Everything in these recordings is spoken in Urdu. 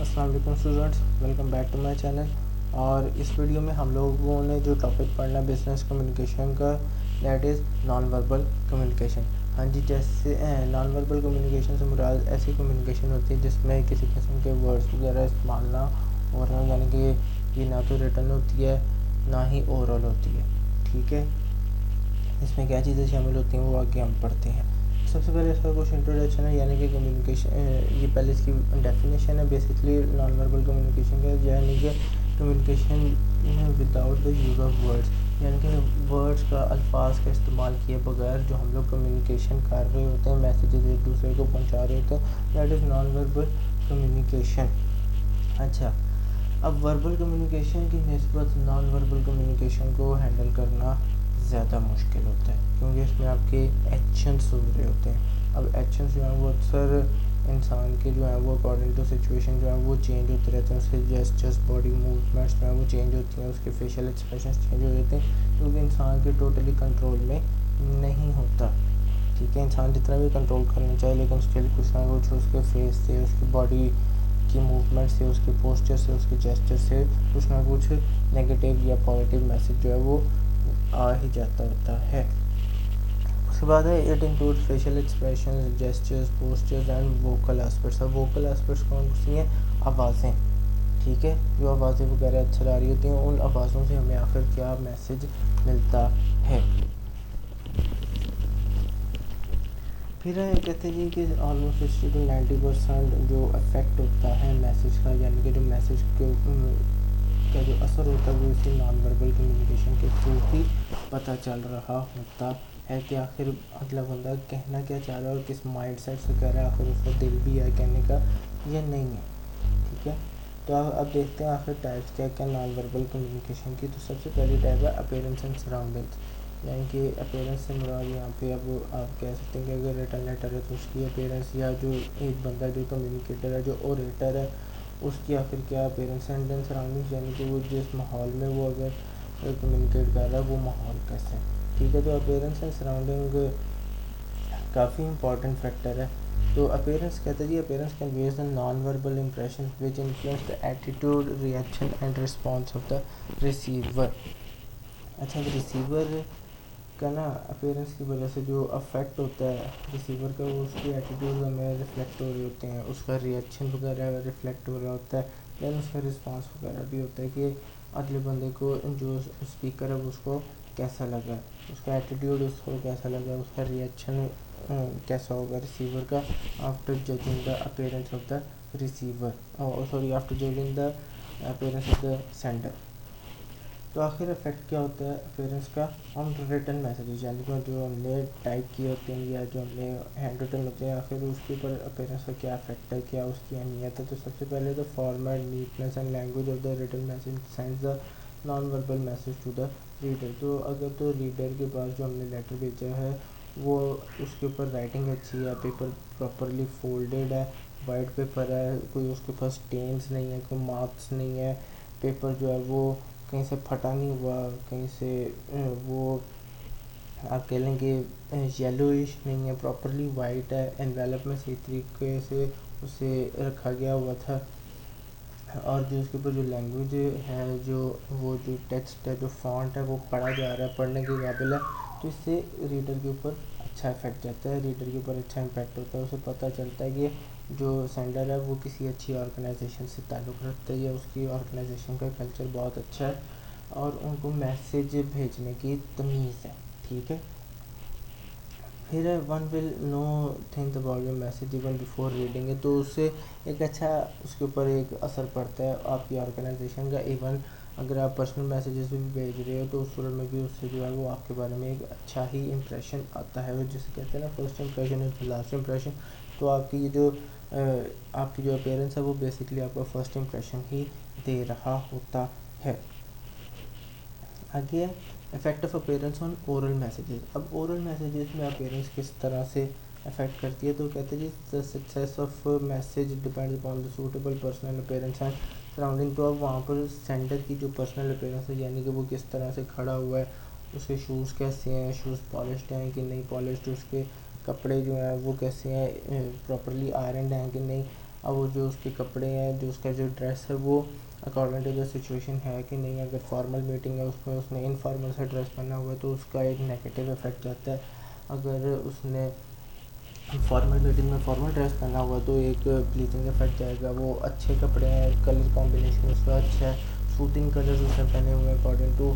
السلام علیکم students, welcome back to my channel. اور اس ویڈیو میں ہم لوگوں نے جو ٹاپک پڑھنا بزنس کمیونیکیشن کا، that is non verbal communication. ہاں جی، جیسے نان وربل کمیونیکیشن سے مراد ایسی کمیونیکیشن ہوتی ہے جس میں کسی قسم کے ورڈس وغیرہ استعمال نہ ہو رہے ہیں، یعنی کہ یہ نہ تو ریٹن ہوتی ہے نہ ہی اورل ہوتی ہے. ٹھیک ہے، اس میں کیا چیزیں شامل ہوتی ہیں وہ آگے ہم پڑھتے ہیں. سب سے پہلے اس کا کچھ انٹروڈکشن ہے، یعنی کہ کمیونیکیشن، یہ پہلے اس کی ڈیفینیشن ہے. بیسکلی نان وربل کمیونیکیشن کا یعنی کہ communication without the use of words, یعنی کہ ورڈس کا، الفاظ کا استعمال کیے بغیر جو ہم لوگ کمیونیکیشن کر رہے ہوتے ہیں، میسیجز ایک دوسرے کو پہنچا رہے ہوتے ہیں، that is non verbal communication. اچھا، اب وربل کمیونیکیشن کی نسبت نان وربل کمیونیکیشن کو ہینڈل کرنا زیادہ مشکل ہوتا ہے، کیونکہ اس میں آپ کے ایکشنس ہو رہے ہوتے ہیں. اب ایکشنس جو ہیں وہ اکثر انسان کے جو ہیں وہ اکارڈنگ ٹو سچویشن جو ہیں وہ چینج ہوتے رہتے ہیں. اس کے جیسچرس، باڈی موومنٹس جو ہیں وہ چینج ہوتی ہیں، اس کے فیشیل ایکسپریشنس چینج ہو جاتے ہیں، کیونکہ انسان کے ٹوٹلی کنٹرول میں نہیں ہوتا. ٹھیک ہے، انسان جتنا بھی کنٹرول کرنا چاہے لیکن اس کے لیے کچھ نہ کچھ اس کے فیس سے، اس کی باڈی کی موومنٹ سے، اس کے پوسچر سے، اس کے جیسچر سے کچھ نہ کچھ نگیٹیو یا پازیٹیو میسیج جو ہے وہ آ ہی جاتا ہوتا ہے. اس کے بعد ہے it include facial expressions, gestures, postures and vocal aspects. اب ووکل ایسپیکٹس کون سی ہیں؟ آوازیں. ٹھیک ہے، جو آوازیں وغیرہ چلا رہی ہوتی ہیں، ان آوازوں سے ہمیں آخر کیا میسیج ملتا ہے. پھر کہتے ہیں جی کہ آلموسٹ 60 to 90% جو افیکٹ ہوتا ہے میسیج کا، یعنی کہ جو میسیج کا جو اثر ہوتا ہے وہ اسی نان وربل کمیونیکیشن کے تھرو ہی پتہ چل رہا ہوتا ہے کہ آخر اگلا بندہ کہنا کیا چاہ رہا ہے اور کس مائنڈ سیٹ سے کہہ رہا ہے، آخر اس کا دل بھی ہے کہنے کا یا نہیں ہے. ٹھیک ہے، تو اب دیکھتے ہیں آخر ٹائپس کیا کیا نان وربل کمیونیکیشن کی. تو سب سے پہلی ٹائپ ہے اپیرنس اینڈ سراؤنڈنگس، یعنی کہ اپیرنس سے مراد یہاں پہ اب آپ کہہ سکتے ہیں کہ اگر ریٹن لیٹر ہے تو اس کی اپیرنس، یا جو ایک بندہ جو کمیونیکیٹر ہے، جو اوریٹر ہے، اس کی آخر کیا اپیرنس. اینڈ دین سراؤنڈنگس، یعنی کہ وہ جس ماحول میں وہ اگر کمیونیکیٹ کر رہا ہے وہ ماحول کیسا ہے. ٹھیک ہے، تو اپیرنس اینڈ سراؤنڈنگ کافی امپورٹنٹ فیکٹر ہے. تو اپیرنس کہتے ہیں جی appearance conveys the non verbal impression which influence the attitude, reaction and response of the receiver. اچھا، ریسیور کا نا اپیرنس کی وجہ سے جو افیکٹ ہوتا ہے ریسیور کا، وہ اس کی ایٹیٹیوڈ ہمیں ریفلیکٹ ہو رہے ہوتے ہیں، اس کا ریئیکشن وغیرہ ریفلیکٹ ہو رہا ہوتا ہے، دین اس کا رسپانس وغیرہ بھی ہوتا ہے کہ اگلے بندے کو جو اسپیکر ہے اس کو کیسا لگا، اس کا ایٹیٹیوڈ اس کو کیسا لگا، اس کا ریئیکشن کیسا ہوگا ریسیور کا after judging the appearance of the receiver, after judging the appearance of the sender. تو آخر افیکٹ کیا ہوتا ہے اپیرنس کا آن ریٹن میسیجز، یعنی کہ جو ہم نے ٹائپ کیے ہوتے ہیں یا جو ہم نے ہینڈ ریٹن ہوتے ہیں، آخر اس کے اوپر اپیرنس کا کیا افیکٹ ہے، کیا اس کی اہمیت ہے. تو سب سے پہلے تو format, neatness and language of the written message sends the non verbal message to the reader. تو اگر تو ریڈر کے پاس جو ہم نے لیٹر بھیجا ہے وہ اس کے اوپر رائٹنگ اچھی ہے، پیپر پراپرلی فولڈیڈ ہے، وائٹ پیپر ہے، کوئی اس کے پاس اسٹینس نہیں ہے، کوئی مارکس نہیں ہے، پیپر جو ہے وہ کہیں سے پھٹا نہیں ہوا، کہیں سے وہ آپ کہہ لیں کہ یلوئش نہیں ہے، پراپرلی وائٹ ہے، انویلپ میں صحیح طریقے سے اسے رکھا گیا ہوا تھا، اور جو اس کے اوپر جو لینگویج ہے، وہ جو ٹیکسٹ ہے، جو فونٹ ہے وہ پڑھا جا رہا ہے، پڑھنے کے قابل ہے، تو اس سے ریڈر کے اوپر اچھا افیکٹ جاتا ہے، ریڈر کے اوپر اچھا امپیکٹ ہوتا ہے. اسے پتہ چلتا ہے کہ جو سینڈر ہے وہ کسی اچھی آرگنائزیشن سے تعلق رکھتا ہے، یا اس کی آرگنائزیشن کا کلچر بہت اچھا ہے اور ان کو میسیج بھیجنے کی تمیز ہے. ٹھیک ہے، پھر one will no think about your message even before reading ہے. تو اس سے ایک اچھا اس کے اوپر ایک اثر پڑتا ہے آپ کی آرگنائزیشن کا. ایون اگر آپ پرسنل میسیجز بھی بھیج رہے ہو تو اس صورت میں بھی اس سے جو ہے وہ آپ کے بارے میں ایک اچھا ہی امپریشن آتا ہے، جسے کہتے ہیں نا first impression is the last impression. تو آپ کی جو اپیرنس ہے وہ بیسکلی آپ کا فرسٹ امپریشن ہی دے رہا ہوتا ہے. آگے effect of appearance on oral messages. اب اورل میسیجز میں اپیرنس کس طرح سے افیکٹ کرتی ہے. تو کہتے ہیں جی the success of message depend upon the suitable personal appearance and surrounding. تو اب وہاں پر سینڈر کی جو پرسنل اپیرنس ہے، یعنی کہ وہ کس طرح سے کھڑا ہوا ہے، اس کے شوز کیسے ہیں، شوز پالشڈ ہیں کہ نہیں پالشڈ، اس کے کپڑے جو ہیں وہ کیسے ہیں، پراپرلی آئرنڈ ہیں کہ نہیں، اب وہ جو اس کے کپڑے ہیں، جو اس کا جو ڈریس ہے، وہ اکارڈنگ ٹو دا سچویشن ہے کہ نہیں. اگر فارمل میٹنگ ہے اس میں اس نے انفارمل سے ڈریس پہنا ہوا ہے تو اس کا ایک نیگیٹو افیکٹ جاتا ہے. اگر اس نے فارمل میٹنگ میں فارمل ڈریس پہنا ہوا تو ایک پلیزنگ افیکٹ جائے گا. وہ اچھے کپڑے ہیں، کلر کمبینیشن اس کا اچھا ہے، سوتنگ کلرز اس نے پہنے ہوئے ہیں اکارڈنگ ٹو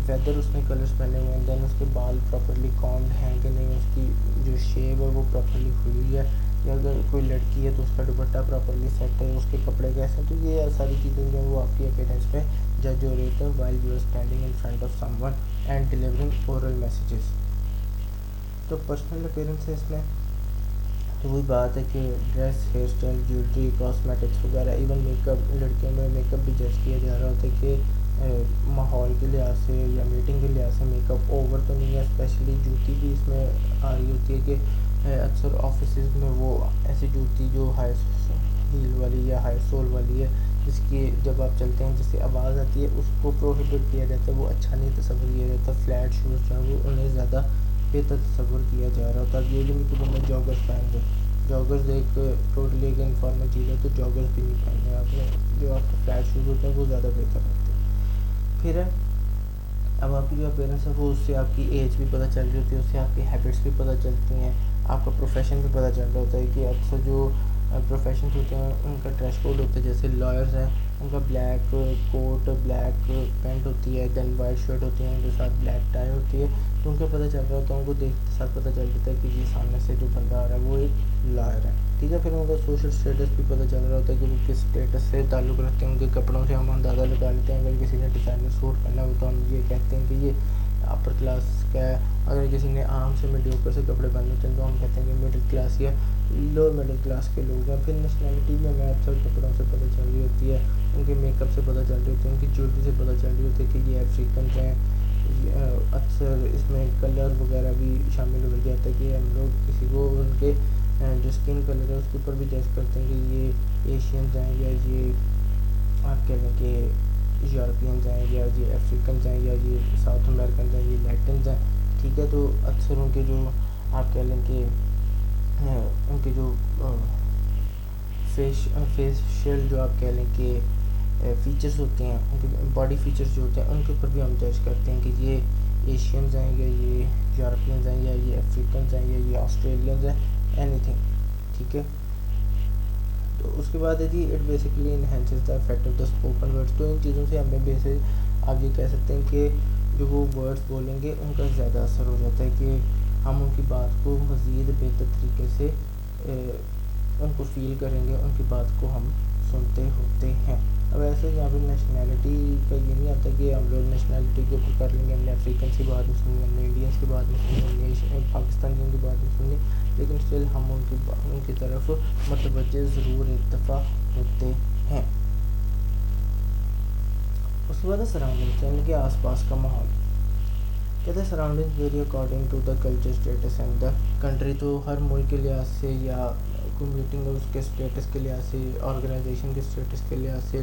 ویدر اس نے کلرز پہنے ہوئے ہیں. دین اس کے بال پراپرلی کامڈ ہیں کہ نہیں، اس کی جو شیپ ہے وہ پراپرلی ہوئی ہوئی ہے، یا اگر کوئی لڑکی ہے تو اس کا دوپٹہ پراپرلی سیٹ ہے، اس کے کپڑے کیسے ہیں. تو یہ ساری چیزیں جو ہیں وہ آپ کی اپیرنس پہ جج ہو رہی ہوتے ہیں while you are standing in front of someone and delivering oral messages. تو پرسنل اپیرنس ہے اس میں تو وہی بات ہے کہ dress, hairstyle, jewellery, cosmetics وغیرہ، ایون میک اپ. لڑکیوں میں میک اپ بھی جج کیا جا رہا ہوتا ہے کہ ماحول کے لحاظ سے یا میٹنگ کے لحاظ سے میک اپ اوور تو نہیں ہے. اسپیشلی جوتی بھی اس میں آ رہی ہوتی ہے کہ اکثر آفیسز میں وہ ایسی جوتی جو ہائی ہیل والی یا ہائی سول والی ہے، جس کی جب آپ چلتے ہیں جس سے آواز آتی ہے، اس کو پروہیبٹ کیا جاتا ہے. وہ اچھا نہیں تصور کیا جاتا. فلیٹ شوز جو ہیں وہ انہیں زیادہ بہتر تصور کیا جا رہا ہوتا ہے. اب یہ بھی نہیں کہ بندہ جاگرس پہن لے. جاگرز ایک ٹوٹلی ایک انفارمل چیز ہے، تو جاگرز بھی نہیں پہننے آپ نے. جو آپ کے فلیٹ شوز ہوتے ہیں وہ زیادہ بہتر ہوتے ہیں. پھر ہے اب آپ کی جو اپیرنس ہے وہ اس سے آپ کی ایج بھی پتہ چل رہی ہوتی ہے، اس سے آپ کی ہیبٹس بھی پتہ چلتی ہیں، آپ کا پروفیشن بھی پتہ چل رہا ہوتا ہے. کہ اکثر جو پروفیشنز ہوتے ہیں ان کا ڈریس کوڈ ہوتا ہے. جیسے لائرز ہیں، ان کا بلیک کوٹ، بلیک پینٹ ہوتی ہے، دین وائٹ شرٹ ہوتی ہے، ان کے ساتھ بلیک ٹائی ہوتی ہے. تو ان کا پتہ چل رہا ہوتا ہے، ان کو دیکھتے ساتھ پتہ چل جاتا ہے کہ جی سامنے سے جو بندہ آ رہا ہے وہ ایک لائر ہے. ٹھیک ہے. پھر ان کا سوشل اسٹیٹس بھی پتہ چل رہا ہوتا ہے کہ وہ کس اسٹیٹس سے تعلق رکھتے ہیں. ان کے کپڑوں سے ہم اندازہ لگا لیتے ہیں. اگر کسی نے ڈیزائنر سوٹ پہنا ہو تو ہم یہ کہتے ہیں کہ یہ اپر کلاس کا ہے. اگر کسی نے عام سے میڈیوکر سے کپڑے پہنے ہوتے ہیں تو ہم کہتے ہیں کہ مڈل کلاس یا لوور مڈل کلاس کے لوگ ہیں. پھر نیشنلٹی بھی ہمیں اکثر کپڑوں سے پتہ چل رہی ہوتی ہے، ان کے میک اپ سے پتہ چل رہی ہوتی ہے، ان کی جویلری سے پتہ چل رہی ہوتی ہے کہ یہ افریقنز ہیں. اکثر اس میں کلر وغیرہ بھی شامل ہو جاتا ہے کہ ہم لوگ کسی کو ان کے جو اسکن کلر ہے اس کے اوپر بھی جج کرتے ہیں کہ یہ ایشینز ہیں، یا یہ آپ کہہ لیں کہ یورپینز ہیں، یا یہ افریقنز ہیں، یا یہ ساؤتھ امریکنز ہیں، یہ لیٹنز ہیں. ٹھیک ہے. تو اکثر ان کے جو آپ کہہ لیں کہ ان کے جو فیشیل جو آپ کہہ لیں کہ فیچرز ہوتے ہیں، ان کے باڈی فیچرز جو ہوتے ہیں ان کے اوپر بھی ہم جج کرتے ہیں کہ یہ ایشینز ہیں، یا یہ یورپینز ہیں، یا یہ افریقنز ہیں، یا یہ آسٹریلینز ہیں، اینی تھنگ. ٹھیک ہے. تو اس کے بعد ہے جی it basically enhances the effect of the spoken words. تو ان چیزوں سے ہمیں بیسک آپ یہ کہہ سکتے ہیں کہ جو وہ ورڈس بولیں گے ان کا زیادہ اثر ہو جاتا ہے کہ ہم ان کی بات کو مزید بہتر طریقے سے ان کو فیل کریں گے، ان کی بات کو ہم سنتے ہوتے ہیں. اب ایسے یہاں پہ نیشنلٹی کا یہ نہیں آتا کہ ہم لوگ نیشنلٹی کے اوپر کر لیں گے، ہم نے افریقنس کی بات نہیں سننی، ہم نے انڈینس کی بات نہیں سننی، ہم نے پاکستانیوں کی بات نہیں سننی، لیکن اسٹل ہم ان کی طرف متوجہ ضرور ایک دفعہ ہوتے ہیں. اس کے بعد ہے سراؤنڈنگس، یعنی کہ آس پاس کا ماحول. کہتے ہیں surroundings vary according to the culture status and the country. تو ہر ملک کے لحاظ سے یا کوئی میٹنگ ہے اس کے اسٹیٹس کے لحاظ سے، آرگنائزیشن کے اسٹیٹس کے لحاظ سے،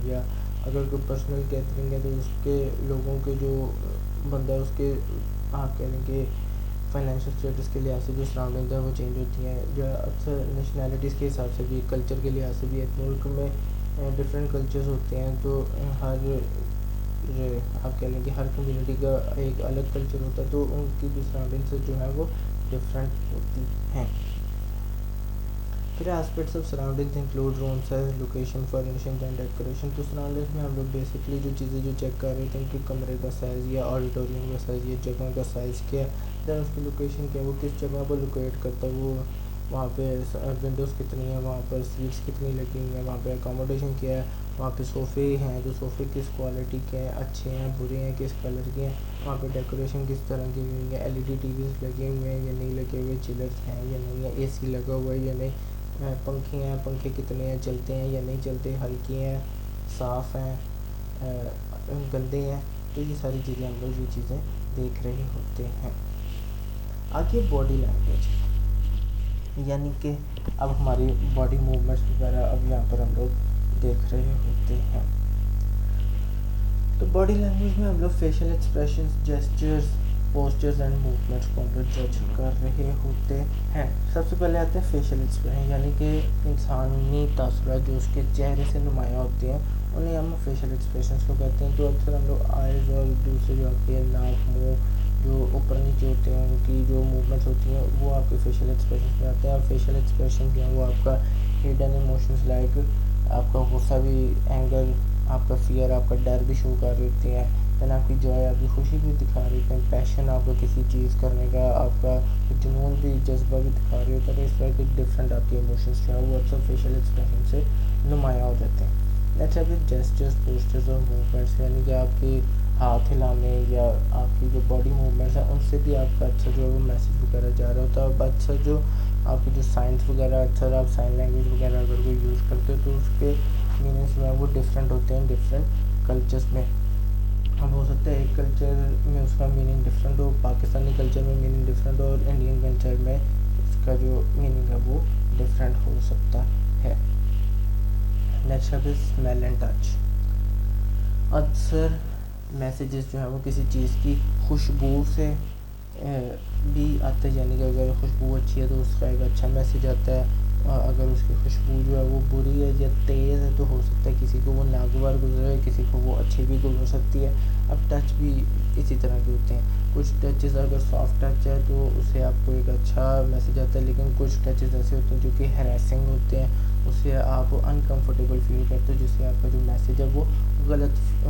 یا اگر کوئی پرسنل گیدرنگ ہے تو اس کے لوگوں کے جو بندہ ہے اس کے آپ کہہ لیں کہ فائنینشیل اسٹیٹس کے لحاظ سے جو سراؤنڈنگ ہے وہ چینج ہوتی ہیں. جو اکثر نیشنلٹیز کے حساب سے بھی، کلچر کے لحاظ سے بھی ایک ملک میں ڈفرینٹ کلچرز ہوتے ہیں. تو ہر آپ کہہ لیں کہ ہر کمیونٹی کا ایک الگ کلچر ہوتا ہے، تو ان کی بھی سراؤنڈنگس جو ہیں وہ ڈفرینٹ ہوتی ہیں. پھر aspects of surroundings include room size, location, furnishing and decoration. تو سراؤنڈنگس میں ہم لوگ بیسکلی جو چیزیں جو چیک کر رہے تھے ان کے کمرے کا سائز یا آڈیٹوریم کا سائز، یہ جگہ کا سائز کیا ہے، دین اس کی لوکیشن کیا ہے، وہ کس جگہ پر لوکیٹ کرتا ہے، وہ وہاں پہ ونڈوز کتنی ہیں، وہاں پر سیٹس کتنی لگی ہوئی ہیں، وہاں پہ اکاموڈیشن کیا ہے، وہاں پہ صوفے ہیں تو صوفے کس کوالٹی کے ہیں، اچھے ہیں، برے ہیں، کس کلر کے ہیں، وہاں پہ ڈیکوریشن کس طرح کی ہوئی ہے، L E D T Vs لگے ہوئے ہیں یا نہیں لگے ہوئے، چلرز ہیں یا نہیں ہیں، اے سی لگا ہوا ہے یا نہیں، پنکھے ہیں، پنکھے کتنے ہیں، چلتے ہیں یا نہیں چلتے، ہلکے ہیں، صاف ہیں، گندے ہیں. تو یہ ساری چیزیں ہم لوگ یہ چیزیں دیکھ رہے ہوتے ہیں. آگے باڈی لینگویج، یعنی کہ اب ہماری باڈی موومنٹس وغیرہ اب یہاں پر ہم لوگ دیکھ رہے ہوتے ہیں. تو باڈی لینگویج میں ہم لوگ facial expressions, gestures, postures and movements کو ہم لوگ جج کر رہے ہوتے ہیں. سب سے پہلے آتے ہیں فیشیل ایکسپریشن، یعنی کہ انسانی تاثرات جو اس کے چہرے سے نمایاں ہوتے ہیں انہیں ہم فیشیل ایکسپریشنس کو کہتے ہیں. تو اکثر ہم لوگ آئیز اور دوسرے جو آپ کے ناک، منہ جو اوپر نیچے ہوتے ہیں ان کی جو موومنٹس ہوتی ہیں وہ آپ کے فیشیل ایکسپریشنس میں آتے ہیں. اور فیشیل ایکسپریشن جو ہے وہ آپ کا ہڈن ایموشنز لائک آپ کا غصہ بھی، اینگر، آپ کا فیئر، آپ کا ڈر بھی شو کر رہے ہوتے ہیں. دین آپ کی جوائے، آپ کی خوشی بھی دکھا رہے ہوتے ہیں، پیشن آپ کا کسی چیز کرنے کا، آپ کا جنون بھی، جذبہ بھی دکھا رہے ہوتے ہیں. اس طرح کے ڈفرینٹ آپ کے ایموشنس جو ہیں وہ اکثر فیشیل ایکسپریشن سے نمایاں ہو جاتے ہیں. نیکسٹ ہے جیسچرز، پوسچرز اور موومنٹس، یعنی کہ آپ کی ہاتھ ہلانے یا آپ کی جو باڈی موومنٹس ہیں ان سے بھی آپ کا اچھا جو ہے وہ میسیج وغیرہ جا رہا ہوتا ہے. اب اچھا جو آپ کی جو سائنس وغیرہ، اکثر آپ سائن لینگویج وغیرہ اگر کوئی یوز کرتے ہو تو اس کے میننگس جو ہیں وہ ڈفرینٹ ہوتے ہیں ڈفرینٹ کلچرس میں. اب ہو سکتا ہے ایک کلچر میں اس کا میننگ ڈفرینٹ ہو، پاکستانی کلچر میں میننگ ڈفرینٹ ہو، اور انڈین کلچر میں اس کا جو میننگ ہے وہ ڈفرینٹ ہو سکتا ہے. نیکسٹ ہے اسمیل اینڈ ٹچ. اکثر میسیجز جو ہیں وہ کسی چیز کی خوشبو سے بھی آتے ہیں، یعنی کہ اگر خوشبو اچھی ہے تو اس کا ایک اچھا میسیج آتا ہے. اگر اس کی خوشبو جو ہے وہ بری ہے یا تیز ہے تو ہو سکتا ہے کسی کو وہ ناگوار گزرے، کسی کو وہ اچھی بھی گزر سکتی ہے. اب ٹچ بھی اسی طرح کے ہوتے ہیں. کچھ ٹچز اگر سافٹ ٹچ ہے تو اس سے آپ کو ایک اچھا میسیج آتا ہے، لیکن کچھ ٹچز ایسے ہوتے ہیں جو کہ ہیراسنگ ہوتے ہیں، اس سے آپ انکمفرٹیبل فیل کرتے ہو، جس سے آپ کا جو میسیج ہے وہ غلط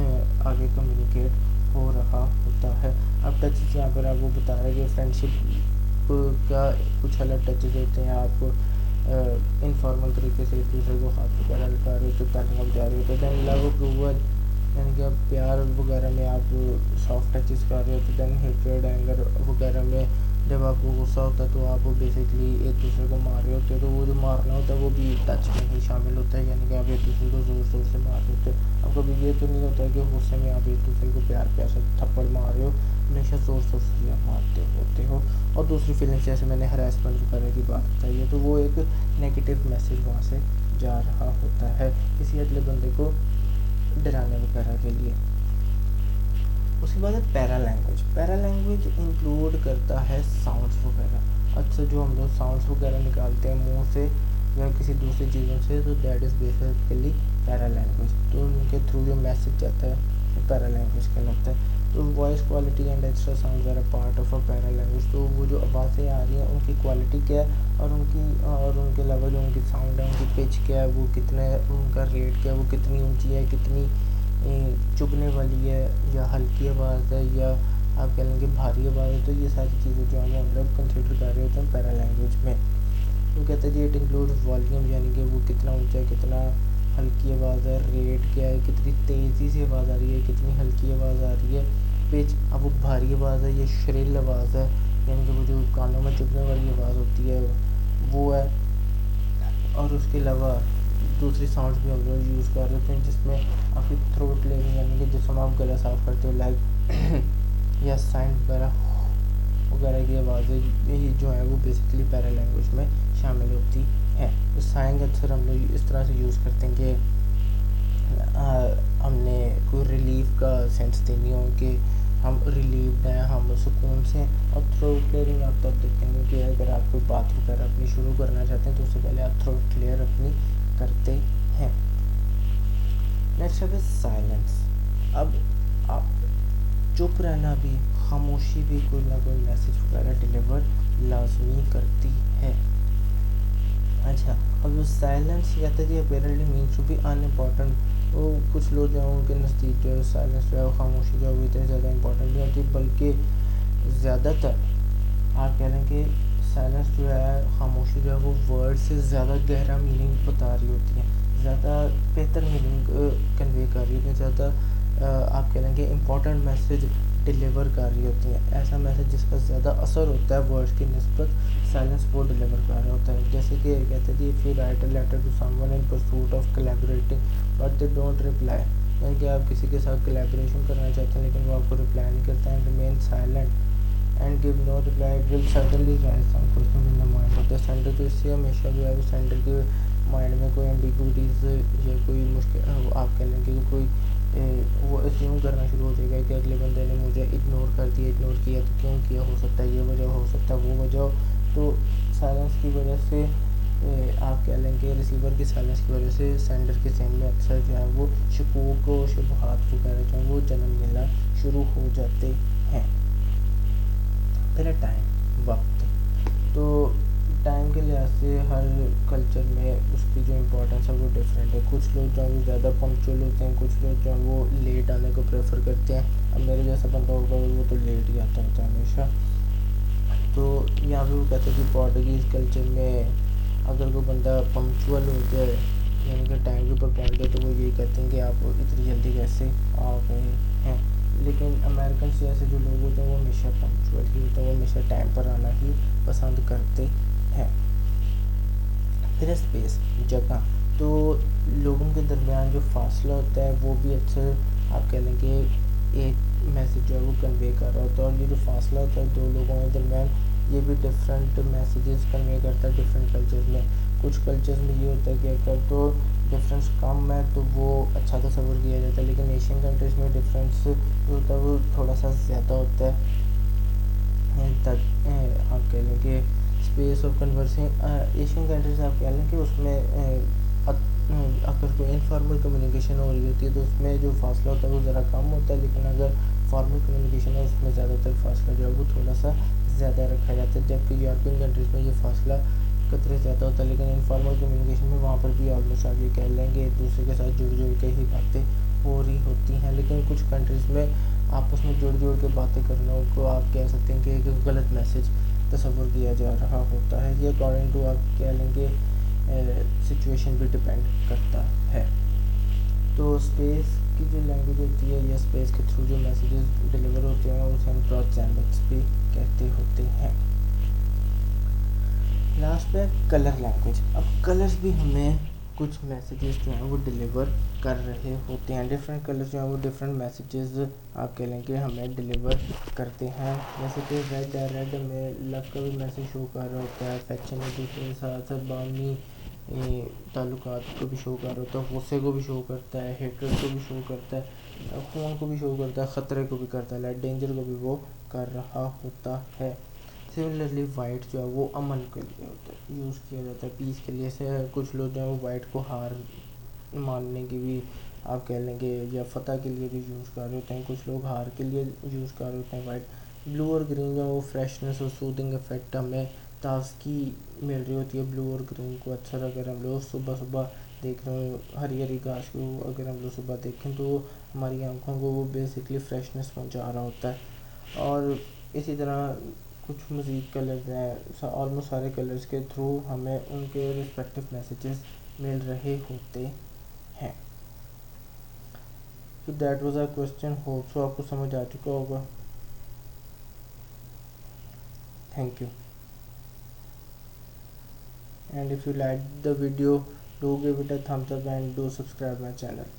آگے کمیونیکیٹ ہو رہا ہوتا ہے. اب ٹچز یہاں پر آپ کو بتا رہے ہیں کہ فرینڈشپ کا کچھ الگ ٹچز ہوتے ہیں. آپ انفارمل طریقے سے ایک دوسرے کو ہاتھ وغیرہ لگا رہے ہوتے، تالیاں بجا رہے ہوتے. دین لو اپروول، یعنی کہ آپ پیار وغیرہ میں آپ سافٹ ٹچز کر رہے ہوتے. دین ہیٹریڈ، اینگر وغیرہ میں جب آپ کو غصہ ہوتا ہے تو آپ بیسکلی ایک دوسرے کو مار رہے ہوتے ہیں، تو وہ جو مارنا ہوتا ہے وہ بھی ٹچ میں ہی شامل ہوتا ہے، یعنی کہ آپ ایک دوسرے کو زور زور سے مار رہے ہوتے ہیں. اب کبھی یہ تو نہیں ہوتا کہ غصے میں آپ ایک دوسرے کو پیار پیار سے تھپڑ مار رہے ہو، ہمیشہ زور زور سے آپ مارتے ہوتے ہو. اور دوسری فیلنگس جیسے میں نے ہراسمنٹ وغیرہ کی بات بتائی ہے تو وہ ایک نیگیٹو میسیج وہاں سے جا رہا ہوتا ہے کسی اگلے بندے کو ڈرانے وغیرہ کے لیے. اس کے بعد ہے پیرا لینگویج. پیرا لینگویج انکلوڈ کرتا ہے ساؤنڈس وغیرہ. اچھا جو ہم لوگ ساؤنڈس وغیرہ نکالتے ہیں منہ سے یا کسی دوسری چیزوں سے، تو that is basically para language. تو ان کے تھرو جو میسیج جاتا ہے وہ پیرا لینگویج کہلاتا ہے. تو voice quality and extra sounds are a part of a paralanguage. تو وہ جو آوازیں آ رہی ہیں ان کی کوالٹی کیا ہے، اور ان کے علاوہ جو ان کی ساؤنڈ ہے ان کی پچ کیا ہے، وہ کتنے، ان کا ریٹ کیا ہے، وہ کتنی اونچی ہے، کتنی چبھنے والی ہے، یا ہلکی آواز ہے، یا آپ کہہ لیں گے بھاری آواز ہے. تو یہ ساری چیزیں جو ہیں وہ ہم لوگ کنسیڈر کر رہے ہوتے ہیں پیرا لینگویج میں. وہ کہتے ہیں جی اٹ انکلوڈ والیوم، یعنی کہ وہ کتنا اونچا ہے، کتنا ہلکی آواز ہے، ریٹ کیا ہے، کتنی تیزی سے آواز آ رہی ہے، کتنی ہلکی آواز آ رہی ہے، پچ. اب وہ بھاری آواز ہے یا شرل آواز ہے، یعنی کہ وہ جو کانوں میں چبھنے والی آواز ہوتی ہے وہ ہے. اور اس کے علاوہ دوسری ساؤنڈس بھی ہم لوگ یوز کر رہے ہوتے ہیں جس میں آپ کی تھروٹ کلیئرنگ، یعنی کہ جس میں آپ گلا صاف کرتے ہو، لائک یا سائن وغیرہ وغیرہ کی آوازیں یہی جو ہیں وہ بیسکلی پیرا لینگویج میں شامل ہوتی ہیں. سائن اکثر ہم لوگ اس طرح سے یوز کرتے ہیں کہ ہم نے کوئی ریلیف کا سینس دینی ہو کہ ہم ریلیفڈ ہیں، ہم سکون سے ہیں. اور تھروٹ کلیئرنگ آپ تب دیکھیں گے کہ اگر آپ کوئی بات وغیرہ اپنی شروع کرنا چاہتے ہیں تو اس سے پہلے آپ تھروٹ کلیئر اپنی کرتے ہیں. نیکسٹ ہے سائلنس. اب آپ چپ رہنا بھی، خاموشی بھی کوئی نہ کوئی میسیج وغیرہ ڈلیور لازمی کرتی ہے. اچھا اب سائلنس کہتے ہیں جی apparently means to be unimportant. وہ کچھ لوگ جو ہیں ان کے نزدیک جو ہے سائلنس جو ہے وہ خاموشی جو ہے وہ اتنی زیادہ امپورٹنٹ نہیں ہوتی، بلکہ زیادہ تر آپ کہہ لیں کہ سائلنس جو ہے، خاموشی جو ہے وہ ورڈ سے زیادہ گہرا میننگ بتا رہی ہوتی ہیں، زیادہ بہتر میننگ کنوے کر رہی ہوتی ہیں، زیادہ آپ کہہ لیں کہ امپورٹنٹ میسیج ڈلیور کر رہی ہوتی ہیں. ایسا میسیج جس کا زیادہ اثر ہوتا ہے ورڈس کی نسبت سائلنس وہ ڈلیور کر رہا ہوتا ہے. جیسے کہ کہتے ہیں جی if you write a letter to someone in pursuit of collaborating but they don't reply, یعنی کہ آپ کسی کے ساتھ کولیبریشن کرنا چاہتے ہیں لیکن وہ آپ کو رپلائی نہیں کرتا ہے. Remain silent and give no reply, it will certainly raise some question in the mind of the sender. تو اس سے ہمیشہ جو ہے وہ سینڈر کے مائنڈ میں کوئی ایمبیگوٹیز یا کوئی مشکل آپ کہہ لیں کہ کوئی وہ اسیوم کرنا شروع ہو جائے گا کہ اگلے بندے نے مجھے اگنور کر دیا، اگنور کیا تو کیوں کیا، ہو سکتا ہے یہ وجہ، ہو سکتا ہے وہ وجہ ہو. تو سائلنس کی وجہ سے آپ کہہ لیں کہ ریسیور کی سائلنس کی وجہ سے سینڈر کے ذہن میں اکثر جو ہے وہ شکوک و شبہات وغیرہ جو ہیں وہ جنم لینا شروع ہو جاتے ہیں. پھر ہے ٹائم، وقت. تو ٹائم کے لحاظ سے ہر کلچر میں اس کی جو امپورٹنس ہے وہ ڈفرینٹ ہے. کچھ لوگ جو ہیں وہ زیادہ پنکچوئل ہوتے ہیں، کچھ لوگ جو ہیں وہ لیٹ آنے کو پریفر کرتے ہیں. اب میرے جیسا بندہ ہوگا وہ تو لیٹ ہی آتا ہوتا ہے ہمیشہ. تو یہاں پہ وہ کہتے ہیں کہ پورٹوگیز کلچر میں اگر کوئی بندہ پنکچوئل ہو جائے یعنی کہ ٹائم کے اوپر پہنچ جائے تو وہ یہی کہتے ہیں کہ آپ اتنی جلدی کیسے آ گئے ہیں. لیکن امیریکنس جیسے جو لوگ ہوتے ہیں وہ ہمیشہ پنکچوئل ہی ہوتے ہیں، وہ ہمیشہ ٹائم پر آنا ہی پسند کرتے ہیں. پھر ہے اسپیس، جگہ. تو لوگوں کے درمیان جو فاصلہ ہوتا ہے وہ بھی اکثر آپ کہہ لیں کہ ایک میسیج جو ہے وہ کنوے کر رہا ہوتا ہے. اور یہ جو فاصلہ ہوتا ہے دو لوگوں کے درمیان یہ بھی ڈفرینٹ میسیجز کنوے کرتا ہے ڈفرینٹ کلچرز میں. کچھ کلچرز میں یہ ہوتا ہے کہ اگر تو ڈفرینس کم ہے تو وہ اچھا تصور کیا جاتا ہے، لیکن ایشین کنٹریز میں ڈفرینس جو ہوتا ہے وہ تھوڑا سا زیادہ ہوتا ہے. آپ کہہ لیں کہ space of conversing Asian countries آپ کہہ لیں کہ اس میں اگر کوئی انفارمل کمیونیکیشن ہو رہی ہوتی ہے تو اس میں جو فاصلہ ہوتا ہے وہ ذرا کم ہوتا ہے، لیکن اگر فارمل کمیونیکیشن ہے اس میں زیادہ تر فاصلہ جو ہے وہ تھوڑا سا زیادہ رکھا جاتا ہے. جبکہ یورپین کنٹریز میں یہ فاصلہ قطرے زیادہ ہوتا ہے، لیکن انفارمل کمیونیکیشن میں وہاں پر بھی آلموسٹ آپ یہ کہہ لیں کہ ایک دوسرے کے ساتھ جڑ کے ہی باتیں ہو رہی ہوتی ہیں. لیکن کچھ کنٹریز میں آپس میں جڑ کے باتیں کرنے کو آپ کہہ سکتے ہیں کہ ایک غلط میسیج تصور کیا جا رہا ہوتا ہے. یہ اکارڈنگ ٹو آپ کہہ لیں کہ سچویشن بھی ڈپینڈ کرتا ہے. تو اسپیس کی جو لینگویج ہوتی ہے یا اسپیس کے تھرو جو میسیجز ڈلیور ہوتے ہیں اسے ہم پروکسیمکس بھی کہتے ہوتے ہیں. لاسٹ پہ کلر لینگویج. اب کلرز بھی ہمیں کچھ میسیجز جو ہیں وہ ڈلیور کر رہے ہوتے ہیں. ڈفرینٹ کلرز جو ہیں وہ ڈفرینٹ میسیجز آپ کہہ لیں کہ ہمیں ڈلیور کرتے ہیں. جیسے کہ ریڈ ہے، ریڈ ہمیں لو کا بھی میسیج شو کر رہا ہوتا ہے، افیکشن ایک دوسرے کے ساتھ باہمی تعلقات کو بھی شو کر رہا ہوتا ہے، غصے کو بھی شو کرتا ہے، ہیٹریڈ کو بھی شو کرتا ہے، خون کو بھی شو کرتا ہے، خطرے کو بھی کرتا ہے، لائٹ ڈینجر کو بھی وہ کر رہا ہوتا ہے. سملرلی وائٹ جو ہے وہ امن کے لیے ہوتا ہے، یوز کیا جاتا ہے پیس کے لیے. سے کچھ لوگ جو ہیں وہ وائٹ کو ہار ماننے کی بھی آپ کہہ لیں کہ یا فتح کے لیے بھی یوز کر رہے ہوتے ہیں. کچھ لوگ ہار کے لیے یوز کر رہے ہوتے ہیں وائٹ. بلو اور گرین جو ہے وہ فریشنس اور سوتھنگ افیکٹ ہمیں تازگی مل رہی ہوتی ہے بلو اور گرین کو. اکثر اگر ہم لوگ صبح دیکھ رہے ہوں ہری ہری گھاس کو اگر ہم لوگ صبح دیکھیں تو ہماری آنکھوں کو وہ بیسکلی فریشنس پہنچا رہا ہوتا ہے. اور اسی طرح کچھ مزید کلرز ہیں، آلموسٹ سارے کلرز کے تھرو ہمیں ان کے رسپیکٹو میسیجز مل رہے ہوتے ہیں. تو that was a question, hope so آپ کو سمجھ آ چکا ہوگا. Thank you. And if you liked the video, do give it a thumbs up and do subscribe my channel.